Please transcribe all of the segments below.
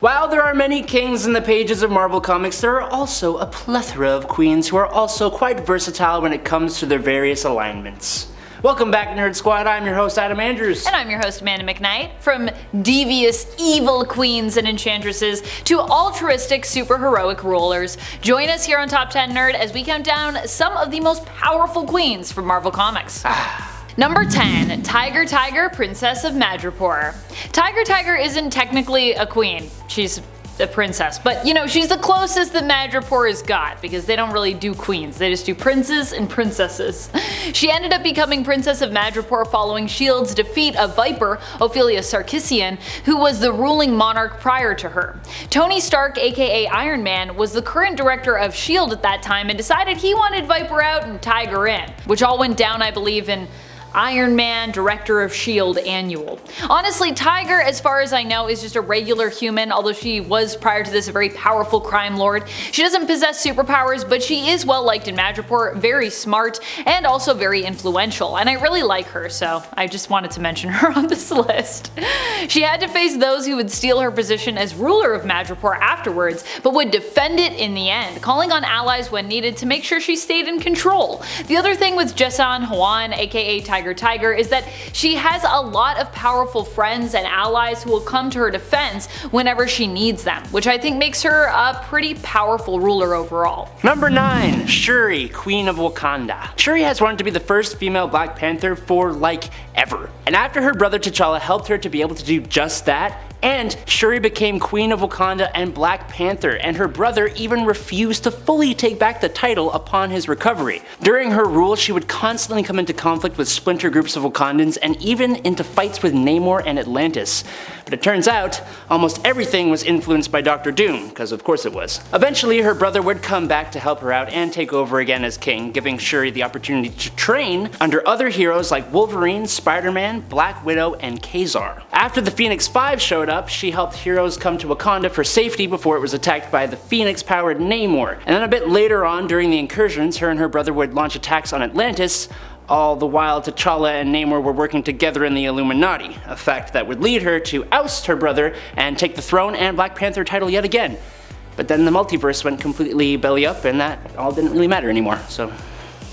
While there are many kings in the pages of Marvel Comics, there are also a plethora of queens who are also quite versatile when it comes to their various alignments. Welcome back, Nerd Squad. I'm your host, Adam Andrews. And I'm your host, Amanda McKnight. From devious, evil queens and enchantresses to altruistic, super-heroic rulers, join us here on Top 10 Nerd as we count down some of the most powerful queens from Marvel Comics. Number 10. Tyger Tiger, Princess of Madripoor. Tyger Tiger isn't technically a queen, she's a princess, but you know, she's the closest that Madripoor has got because they don't really do queens, they just do princes and princesses. She ended up becoming Princess of Madripoor following S.H.I.E.L.D.'s defeat of Viper, Ophelia Sarkisian, who was the ruling monarch prior to her. Tony Stark, aka Iron Man, was the current director of S.H.I.E.L.D. at that time and decided he wanted Viper out and Tiger in, which all went down, I believe, in Iron Man Director of S.H.I.E.L.D. Annual. Honestly, Tiger, as far as I know, is just a regular human, although she was prior to this a very powerful crime lord. She doesn't possess superpowers, but she is well liked in Madripoor, very smart, and also very influential, and I really like her, so I just wanted to mention her on this list. She had to face those who would steal her position as ruler of Madripoor afterwards, but would defend it in the end, calling on allies when needed to make sure she stayed in control. The other thing with Jessan Hwan, aka Tyger Tiger, is that she has a lot of powerful friends and allies who will come to her defense whenever she needs them, which I think makes her a pretty powerful ruler overall. Number 9. Shuri, Queen of Wakanda. Shuri has wanted to be the first female Black Panther for like ever, and after her brother T'Challa helped her to be able to do just that, and Shuri became Queen of Wakanda and Black Panther, and her brother even refused to fully take back the title upon his recovery. During her rule, she would constantly come into conflict with splinter groups of Wakandans and even into fights with Namor and Atlantis. But it turns out, almost everything was influenced by Dr. Doom, because of course it was. Eventually, her brother would come back to help her out and take over again as king, giving Shuri the opportunity to train under other heroes like Wolverine, Spider-Man, Black Widow, and Kazar. After the Phoenix Five showed up, she helped heroes come to Wakanda for safety before it was attacked by the Phoenix-powered Namor. And then a bit later on, during the incursions, her and her brother would launch attacks on Atlantis, all the while T'Challa and Namor were working together in the Illuminati, a fact that would lead her to oust her brother and take the throne and Black Panther title yet again. But then the multiverse went completely belly up and that all didn't really matter anymore, so.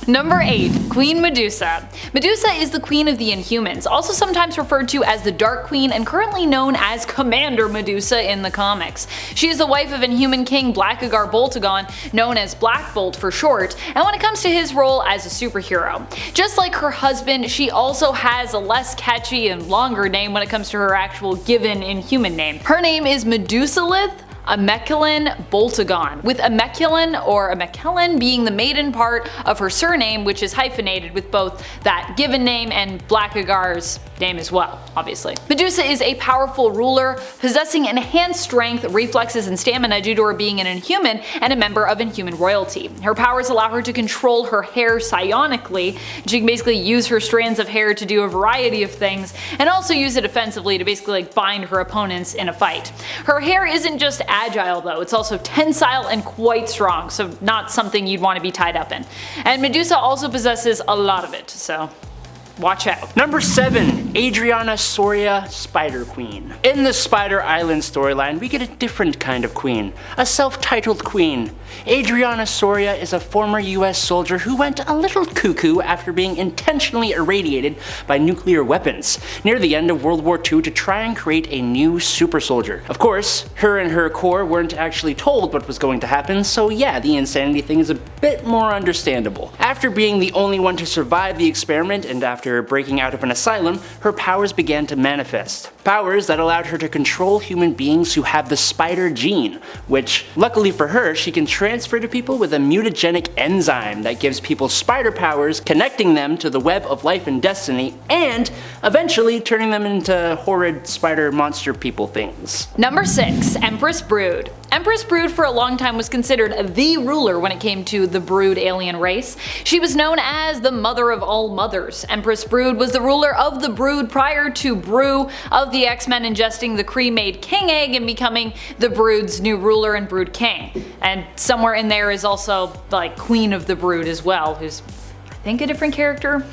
Number 8. Queen Medusa. Medusa is the Queen of the Inhumans, also sometimes referred to as the Dark Queen and currently known as Commander Medusa in the comics. She is the wife of Inhuman King Blackagar Boltagon, known as Black Bolt for short, and when it comes to his role as a superhero. Just like her husband, she also has a less catchy and longer name when it comes to her actual given Inhuman name. Her name is Medusalith Amekelin Boltagon, with Amekelin being the maiden part of her surname, which is hyphenated with both that given name and Blackagar's name as well, obviously. Medusa is a powerful ruler, possessing enhanced strength, reflexes, and stamina due to her being an Inhuman and a member of Inhuman royalty. Her powers allow her to control her hair psionically. She can basically use her strands of hair to do a variety of things, and also use it offensively to basically bind her opponents in a fight. Her hair isn't just agile though, it's also tensile and quite strong, so not something you'd want to be tied up in. And Medusa also possesses a lot of it, so watch out. Number 7. Adriana Soria, Spider Queen. In the Spider Island storyline, we get a different kind of queen, a self-titled queen. Adriana Soria is a former US soldier who went a little cuckoo after being intentionally irradiated by nuclear weapons near the end of World War II to try and create a new super soldier. Of course, her and her corps weren't actually told what was going to happen, so yeah, the insanity thing is a bit more understandable. After being the only one to survive the experiment and after breaking out of an asylum, her powers began to manifest. Powers that allowed her to control human beings who have the spider gene, which, luckily for her, she can transfer to people with a mutagenic enzyme that gives people spider powers, connecting them to the web of life and destiny, and eventually turning them into horrid spider monster people things. Number 6. Empress Brood. Empress Brood for a long time was considered the ruler when it came to the Brood alien race. She was known as the mother of all mothers. Empress Brood was the ruler of the Brood prior to Brew of the X-Men ingesting the Kree-made King Egg and becoming the Brood's new ruler and Brood King. And somewhere in there is also like Queen of the Brood as well, who's I think a different character.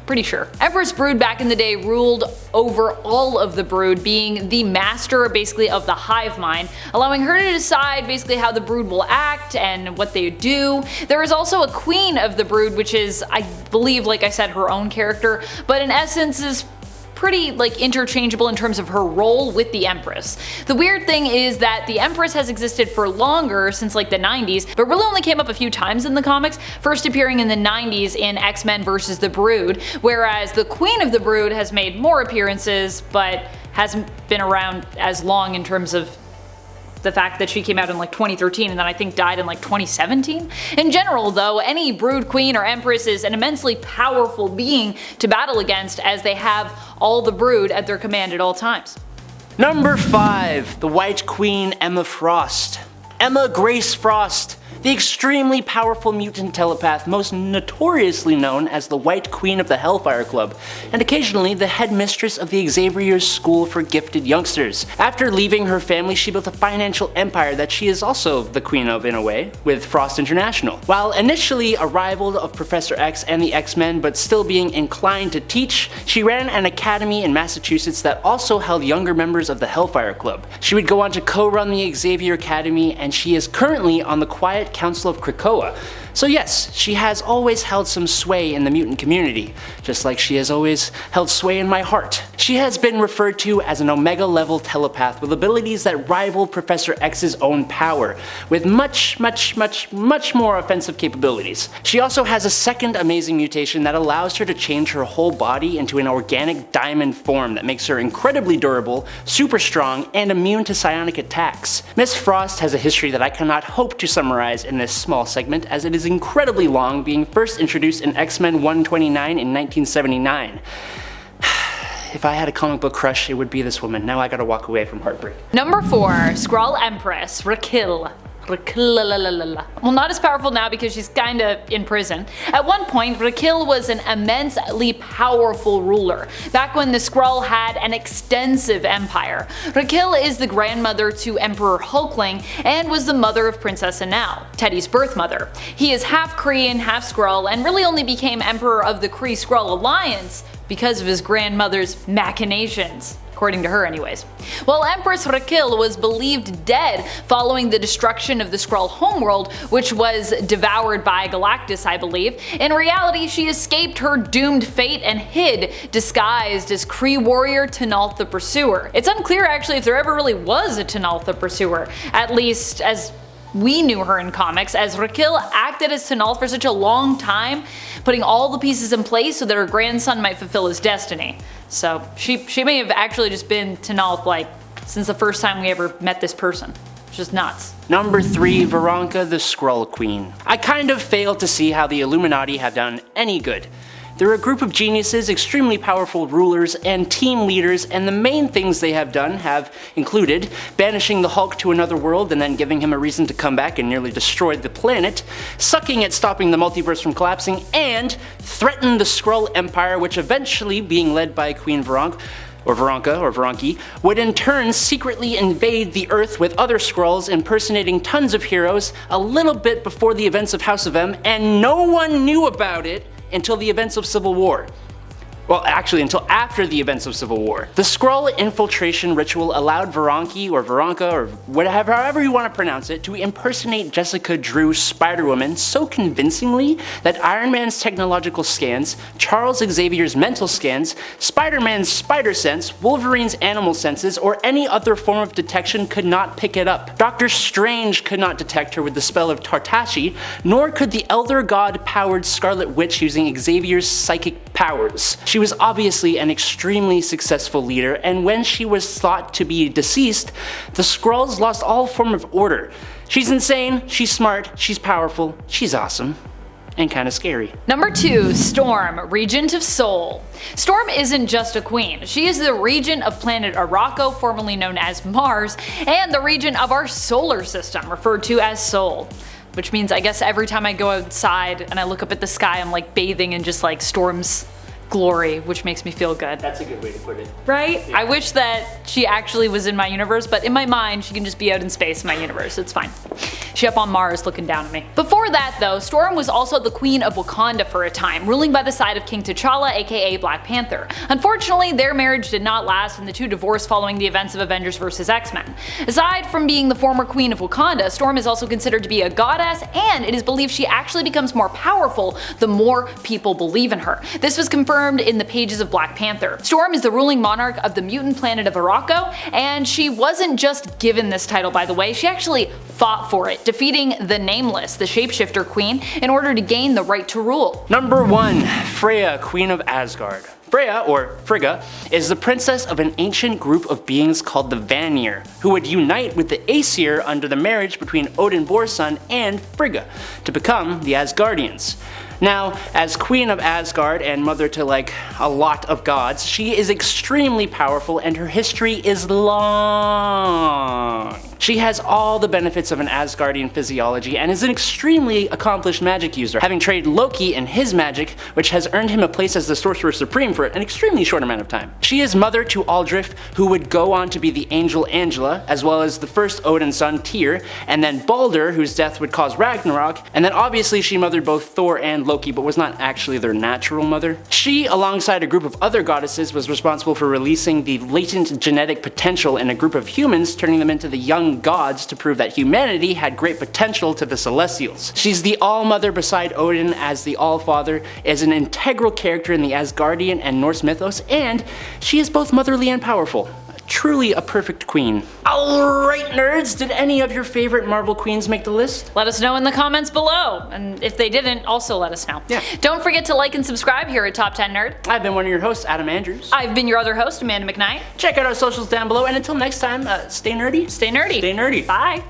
Pretty sure. Empress Brood back in the day ruled over all of the brood, being the master basically of the hive mind, allowing her to decide basically how the brood will act and what they do. There is also a queen of the brood, which is, I believe, like I said, her own character, but in essence is pretty interchangeable in terms of her role with the Empress. The weird thing is that the Empress has existed for longer, since like the 90s, but really only came up a few times in the comics, first appearing in the 90s in X-Men vs. the Brood, whereas the Queen of the Brood has made more appearances but hasn't been around as long in terms of the fact that she came out in like 2013 and then I think died in like 2017. In general though, any brood queen or empress is an immensely powerful being to battle against, as they have all the brood at their command at all times. Number 5. The White Queen Emma Frost. Emma Grace Frost, the extremely powerful mutant telepath most notoriously known as the White Queen of the Hellfire Club, and occasionally the headmistress of the Xavier's School for Gifted Youngsters. After leaving her family, she built a financial empire that she is also the queen of in a way, with Frost International. While initially a rival of Professor X and the X-Men, but still being inclined to teach, she ran an academy in Massachusetts that also held younger members of the Hellfire Club. She would go on to co-run the Xavier Academy, and she is currently on the Quiet Council of Krakoa. So yes, she has always held some sway in the mutant community, just like she has always held sway in my heart. She has been referred to as an Omega level telepath with abilities that rival Professor X's own power, with much more offensive capabilities. She also has a second amazing mutation that allows her to change her whole body into an organic diamond form that makes her incredibly durable, super strong, and immune to psionic attacks. Miss Frost has a history that I cannot hope to summarize in this small segment, as it is incredibly long, being first introduced in X-Men 129 in 1979. If I had a comic book crush, it would be this woman. Now I gotta walk away from heartbreak. Number 4. Skrull Empress Raquel. Well, not as powerful now because she's kinda in prison. At one point, Raquel was an immensely powerful ruler, back when the Skrull had an extensive empire. Raquel is the grandmother to Emperor Hulkling and was the mother of Princess Anal, Teddy's birth mother. He is half Korean, half Skrull, and really only became Emperor of the Kree-Skrull alliance because of his grandmother's machinations. According to her anyways. While Empress Raquel was believed dead following the destruction of the Skrull homeworld, which was devoured by Galactus I believe, in reality she escaped her doomed fate and hid, disguised as Kree warrior T'Nalth the Pursuer. It's unclear actually if there ever really was a T'Nalth the Pursuer, at least as we knew her in comics, as Raquel acted as T'Nalth for such a long time, putting all the pieces in place so that her grandson might fulfill his destiny. So she may have actually just been T'Nalth like since the first time we ever met this person. It's just nuts. Number 3. Veranke the Skrull Queen. I kind of fail to see how the Illuminati have done any good. They're a group of geniuses, extremely powerful rulers, and team leaders, and the main things they have done have included banishing the Hulk to another world and then giving him a reason to come back and nearly destroy the planet, sucking at stopping the multiverse from collapsing, and threaten the Skrull Empire, which eventually, being led by Queen Veranke, would in turn secretly invade the Earth with other Skrulls, impersonating tons of heroes a little bit before the events of House of M, and no one knew about it until the events of Civil War. Well, actually, until after the events of Civil War. The Skrull infiltration ritual allowed Veranke, or whatever, however you want to pronounce it, to impersonate Jessica Drew's Spider-Woman so convincingly that Iron Man's technological scans, Charles Xavier's mental scans, Spider-Man's spider sense, Wolverine's animal senses, or any other form of detection could not pick it up. Doctor Strange could not detect her with the spell of Tartashi, nor could the Elder God-powered Scarlet Witch using Xavier's psychic powers. She was obviously an extremely successful leader, and when she was thought to be deceased, the Skrulls lost all form of order. She's insane, she's smart, she's powerful, she's awesome, and kinda scary. Number 2. Storm, Regent of Sol. Storm isn't just a queen, she is the regent of planet Arakko, formerly known as Mars, and the regent of our solar system, referred to as Sol. Which means I guess every time I go outside and I look up at the sky, I'm like bathing in just like Storm's glory, which makes me feel good. That's a good way to put it. Right? Yeah. I wish that she actually was in my universe, but in my mind, she can just be out in space in my universe. It's fine. She up on Mars looking down at me. Before that though, Storm was also the Queen of Wakanda for a time, ruling by the side of King T'Challa, aka Black Panther. Unfortunately, their marriage did not last and the two divorced following the events of Avengers vs. X-Men. Aside from being the former Queen of Wakanda, Storm is also considered to be a goddess, and it is believed she actually becomes more powerful the more people believe in her. This was confirmed in the pages of Black Panther. Storm is the ruling monarch of the mutant planet of Veranke, and she wasn't just given this title, by the way, she actually fought for it, defeating the Nameless, the shapeshifter queen, in order to gain the right to rule. Number 1. Freyja, Queen of Asgard. Freyja, or Frigga, is the princess of an ancient group of beings called the Vanir, who would unite with the Aesir under the marriage between Odin Borson and Frigga to become the Asgardians. Now, as Queen of Asgard and mother to like a lot of gods, she is extremely powerful and her history is long. She has all the benefits of an Asgardian physiology and is an extremely accomplished magic user, having traded Loki in his magic, which has earned him a place as the Sorcerer Supreme for an extremely short amount of time. She is mother to Aldrich, who would go on to be the angel Angela, as well as the first Odin son Tyr, and then Balder, whose death would cause Ragnarok, and then obviously she mothered both Thor and Loki, but was not actually their natural mother. She, alongside a group of other goddesses, was responsible for releasing the latent genetic potential in a group of humans, turning them into the young gods to prove that humanity had great potential to the Celestials. She's the All-Mother beside Odin as the All-Father, is an integral character in the Asgardian and Norse mythos, and she is both motherly and powerful. Truly a perfect queen. Alright nerds, did any of your favorite Marvel queens make the list? Let us know in the comments below, and if they didn't, also let us know. Yeah. Don't forget to like and subscribe here at Top 10 Nerd. I've been one of your hosts, Adam Andrews. I've been your other host, Amanda McKnight. Check out our socials down below, and until next time, stay nerdy. Stay nerdy. Stay nerdy. Bye.